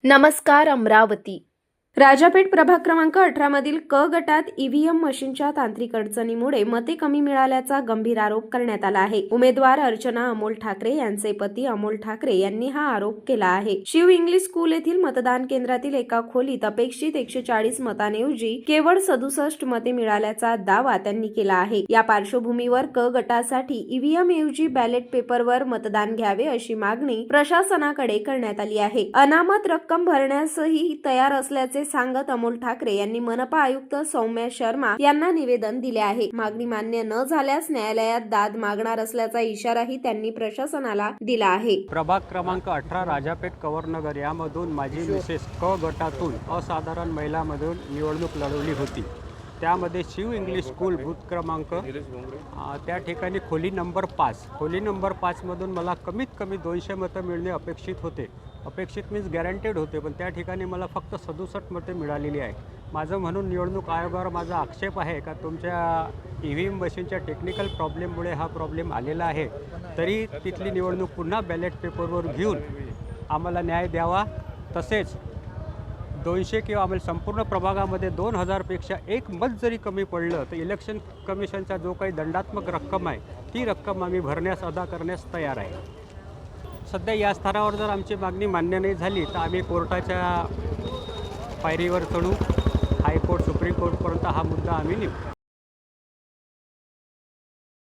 नमस्कार अमरावती। राजापेठ प्रभाग क्रमांक 18 मधील क गटात ईव्हीएम मशीनच्या तांत्रिक अडचणीमुळे मते कमी मिळाल्याचा गंभीर आरोप करण्यात आला आहे। उमेदवार अर्चना अमोल ठाकरे यांचे पती अमोल ठाकरे यांनी हा आरोप केला आहे। शिव इंग्लिश स्कूल येथील मतदान केंद्रातील एका खोलीत अपेक्षित 140 मतांऐवजी केवळ 67 मते मिळाल्याचा दावा त्यांनी केला आहे। या पार्श्वभूमीवर क गटासाठी ईव्हीएम ऐवजी बॅलेट पेपरवर मतदान घ्यावे अशी मागणी प्रशासनाकडे करण्यात आली आहे। अनामत रक्कम भरण्यासही तयार असल्याचे सांगत अमोल ठाकरे यांनी मनपा आयुक्त सौम्या शर्मा यांना निवेदन दिले आहे। मागणी मान्य न झाल्यास न्यायालयात दाद मागणार असल्याचा इशाराही त्यांनी प्रशासनाला दिला आहे। प्रभाग क्रमांक 18 राजापेठ कवरनगर यामधून माझी मिसेस क गटातून असाधारण महिलामधून निवडणूक लढवली होती। त्यामध्ये शिव इंग्लिश स्कूल बूथ क्रमांक त्या ठिकाणी खोली नंबर 5 मधून मला कमीत कमी 200 मतं मिळणे अपेक्षित होते। अपेक्षित मीन्स गॅरंटेड होते, पण त्या ठिकाणी मला फक्त 67 मते मिळालेली आहे। माझं म्हणून निवडणूक आयोगावर माझा आक्षेप आहे का तुमच्या ईव्हीएम मशीनच्या टेक्निकल प्रॉब्लेममुळे हा प्रॉब्लेम आलेला आहे, तरी तिथली निवडणूक पुन्हा बॅलेट पेपरवर घेऊन आम्हाला न्याय द्यावा। तसेच 200 किंवा आम्हाला संपूर्ण प्रभागामध्ये 2000 पेक्षा एक मत जरी कमी पडलं तर इलेक्शन कमिशनचा जो काही दंडात्मक रक्कम आहे ती रक्कम आम्ही भरण्यास अदा करण्यास तयार आहे। सध्या या स्तरावर जर आमची मागणी मान्य नाही झाली तर आम्ही कोर्टाच्या पायरीवर चढू। हायकोर्ट सुप्रीम कोर्टपर्यंत हा मुद्दा आम्ही नेऊ।